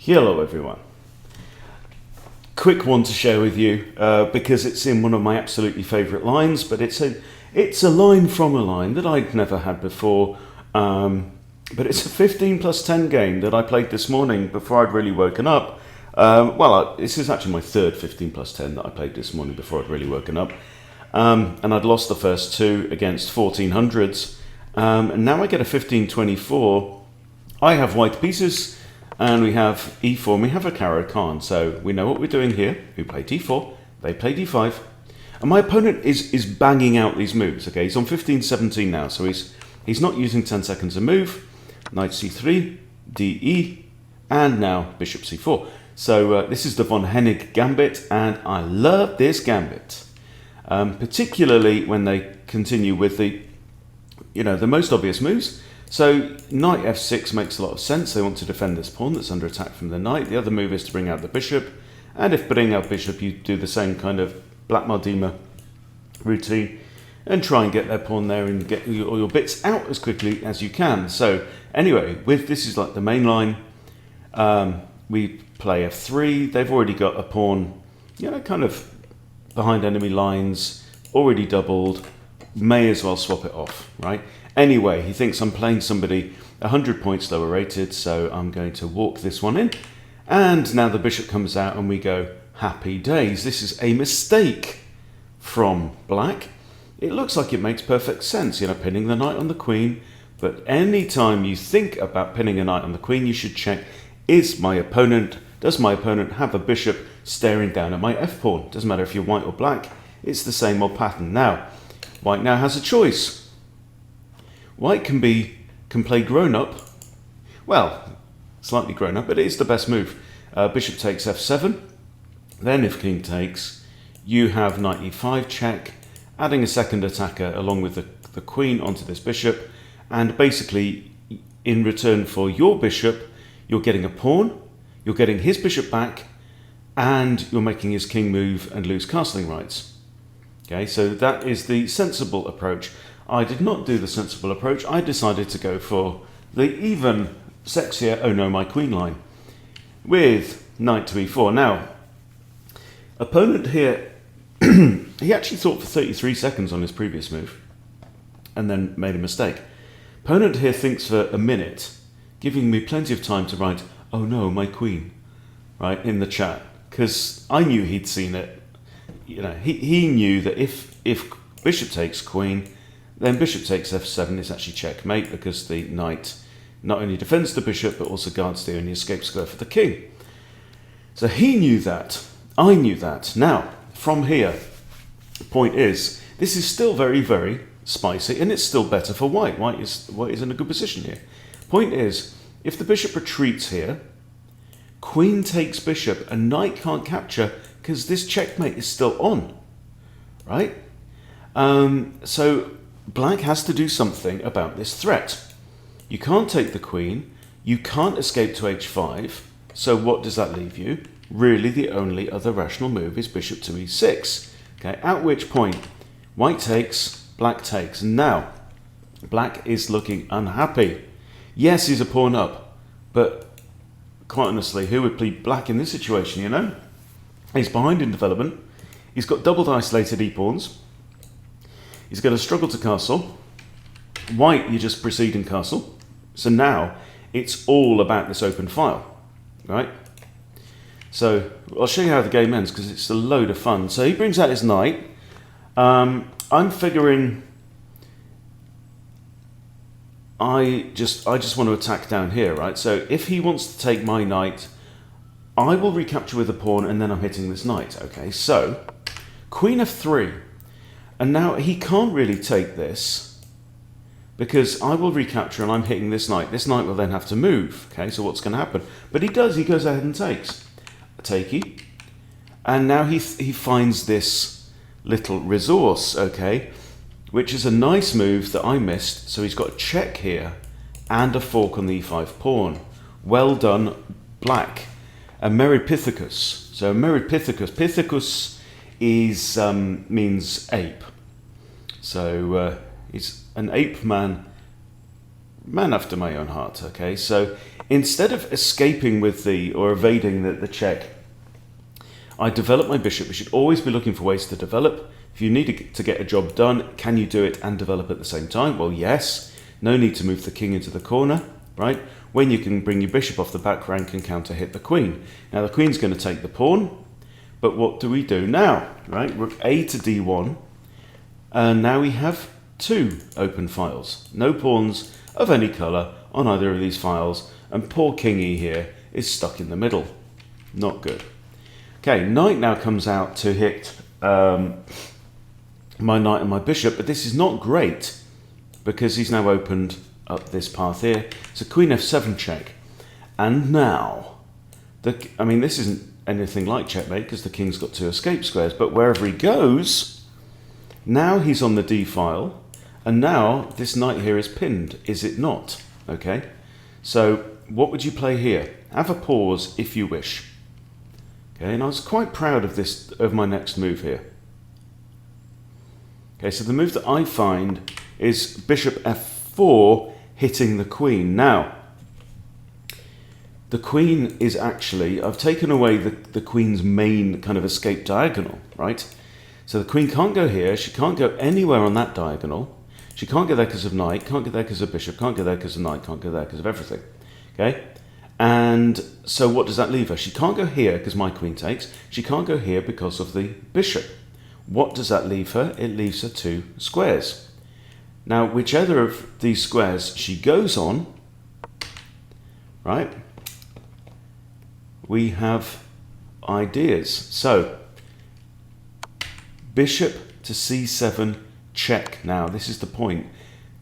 Hello everyone. Quick one to share with you because it's in one of my absolutely favourite lines, but it's a line from a line that I'd never had before, but it's a 15 plus 10 game that I played this morning before I'd really woken up. This is actually my third 15 plus 10 that I played this morning before I'd really woken up, and I'd lost the first two against 1400s, and now I get a 15-24. I have white pieces, and we have e4, and we have a Caro-Kann, so we know what we're doing here. We play d4, they play d5, and my opponent is banging out these moves. Okay, he's on 15-17 now, so he's not using 10 seconds to move. Knight c3, de, and now bishop c4. So this is the Hennig Gambit, and I love this gambit, particularly when they continue with the most obvious moves. So knight f6 makes a lot of sense. They want to defend this pawn that's under attack from the knight. The other move is to bring out the bishop, and if bringing out bishop, you do the same kind of Black Mardima routine and try and get their pawn there and get all your bits out as quickly as you can. So anyway, this is like the main line. We play f3. They've already got a pawn, kind of behind enemy lines, already doubled. May as well swap it off, right? Anyway, he thinks I'm playing somebody 100 points lower rated, so I'm going to walk this one in. And now the bishop comes out and we go, happy days. This is a mistake from black. It looks like it makes perfect sense, pinning the knight on the queen. But any time you think about pinning a knight on the queen, you should check, does my opponent have a bishop staring down at my f-pawn? Doesn't matter if you're white or black, it's the same old pattern. Now, white now has a choice. White can play grown-up, well, slightly grown-up, but it is the best move. Bishop takes f7, then if king takes, you have knight e5 check, adding a second attacker along with the queen onto this bishop, and basically, in return for your bishop, you're getting a pawn, you're getting his bishop back, and you're making his king move and lose castling rights. Okay, so that is the sensible approach. I did not do the sensible approach. I decided to go for the even sexier oh no my queen line with knight to e4. Now, opponent here, he actually thought for 33 seconds on his previous move and then made a mistake. Opponent here thinks for a minute, giving me plenty of time to write, oh no, my queen, right, in the chat, because I knew he'd seen it. He knew that if bishop takes queen, then bishop takes f7 is actually checkmate, because the knight not only defends the bishop, but also guards the only escape square for the king. So he knew that. I knew that. Now, from here, the point is, this is still very, very spicy, and it's still better for white. White is in a good position here. Point is, if the bishop retreats here, queen takes bishop, and knight can't capture, because this checkmate is still on, right? So black has to do something about this threat. You can't take the queen, you can't escape to h5, so what does that leave you? Really, the only other rational move is bishop to e6. Okay, at which point, white takes, black takes. Now, black is looking unhappy. Yes, he's a pawn up, but quite honestly, who would play black in this situation, He's behind in development, he's got doubled isolated e-pawns, he's going to struggle to castle. White, you just proceed in castle. So now, it's all about this open file, right? So, I'll show you how the game ends, because it's a load of fun. So he brings out his knight. I'm figuring I just want to attack down here, right? So if he wants to take my knight, I will recapture with a pawn, and then I'm hitting this knight, okay? So, queen f3. And now he can't really take this, because I will recapture and I'm hitting this knight. This knight will then have to move, okay? So what's going to happen? But he does, he goes ahead and takes. A takey. And now he finds this little resource, okay? Which is a nice move that I missed. So he's got a check here and a fork on the e5 pawn. Well done, black. A Meropithecus. So Meropithecus. Pithecus is means ape. So he's an ape man after my own heart. Okay, so Instead of escaping with or evading the check, I develop my bishop. We should always be looking for ways to develop. If you need to get a job done, can you do it and develop at the same time? Well, yes. No need to move the king into the corner, right? When you can bring your bishop off the back rank and counter hit the queen. Now the queen's going to take the pawn, but what do we do now, right? Rook A to D1, and now we have 2 open files. No pawns of any colour on either of these files, and poor King E here is stuck in the middle. Not good. Okay, knight now comes out to hit my knight and my bishop, but this is not great because he's now opened up this path here. So queen f7 check. And now, this isn't anything like checkmate because the king's got 2 escape squares, but wherever he goes, now he's on the d file, and now this knight here is pinned, is it not? Okay, so what would you play here? Have a pause if you wish. Okay, and I was quite proud of my next move here. Okay, so the move that I find is bishop f4 hitting the queen. Now, the queen is actually, I've taken away the queen's main kind of escape diagonal, right? So the queen can't go here, she can't go anywhere on that diagonal, she can't go there because of knight, can't go there because of bishop, can't go there because of knight, can't go there because of everything, okay? And so what does that leave her? She can't go here because my queen takes. She can't go here because of the bishop. What does that leave her? It leaves her 2 squares. Now, whichever of these squares she goes on, right, we have ideas. So, bishop to c7 check. Now, this is the point.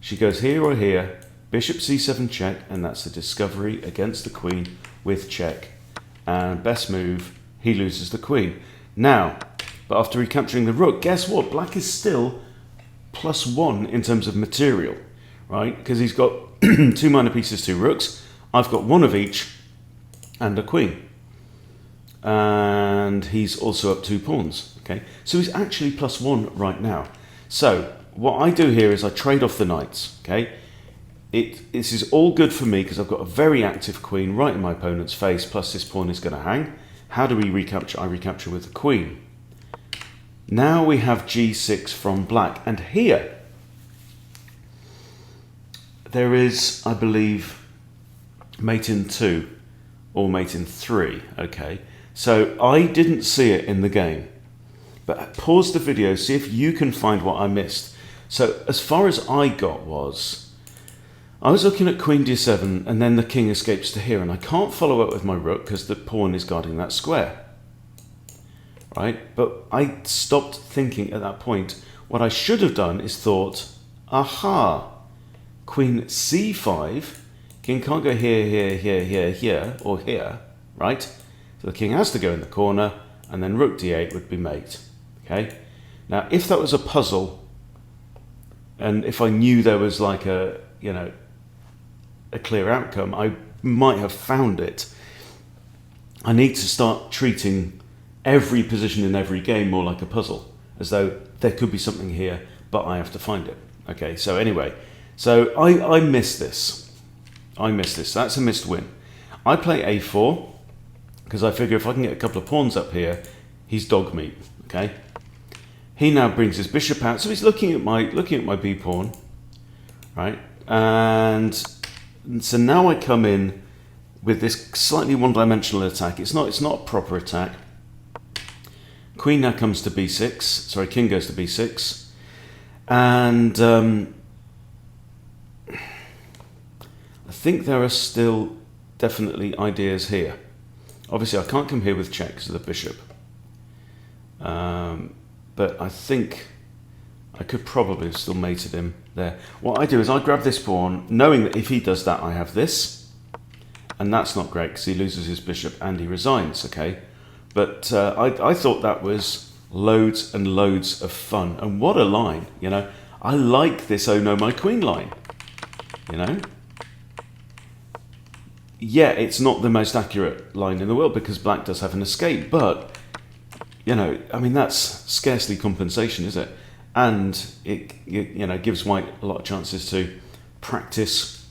She goes here or here. Bishop c7 check, and that's the discovery against the queen with check. And best move, he loses the queen. Now, but after recapturing the rook, guess what? Black is still +1 in terms of material, right? Because he's got 2 minor pieces, 2 rooks. I've got 1 of each and a queen. And he's also up 2 pawns, okay? So he's actually +1 right now. So what I do here is I trade off the knights, okay? This is all good for me because I've got a very active queen right in my opponent's face, plus this pawn is going to hang. How do we recapture? I recapture with the queen. Now we have g6 from black, and here there is, I believe, mate in 2 or mate in 3, okay? So I didn't see it in the game, but pause the video, see if you can find what I missed. So as far as I got I was looking at queen d7 and then the king escapes to here, and I can't follow up with my rook because the pawn is guarding that square, right? But I stopped thinking at that point. What I should have done is thought, aha, queen c5, king can't go here, here, here, here, here, or here, right? So the king has to go in the corner, and then rook d8 would be mate, okay? Now, if that was a puzzle, and if I knew there was like a clear outcome, I might have found it. I need to start treating every position in every game more like a puzzle, as though there could be something here, but I have to find it. Okay, so anyway, so I miss this. I miss this. That's a missed win. I play a4 because I figure if I can get a couple of pawns up here, he's dog meat. Okay. He now brings his bishop out, so he's looking at my b pawn, right? And so now I come in with this slightly one-dimensional attack. It's not a proper attack. Queen now comes to b6. Sorry, king goes to b6, and I think there are still definitely ideas here. Obviously, I can't come here with check because of the bishop, but I think I could probably have still mated him there. What I do is I grab this pawn, knowing that if he does that, I have this, and that's not great because he loses his bishop and he resigns, okay? But I thought that was loads and loads of fun. And what a line, you know? I like this oh no, my queen line, you know? Yeah, it's not the most accurate line in the world because black does have an escape, but, you know, I mean, that's scarcely compensation, is it? And it gives white a lot of chances to practice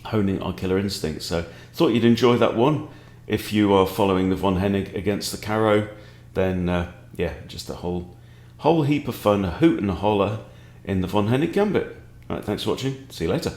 honing our killer instincts. So thought you'd enjoy that one. If you are following the von Hennig against the Caro, then yeah, just a whole heap of fun, a hoot and a holler in the von Hennig Gambit. All right, thanks for watching. See you later.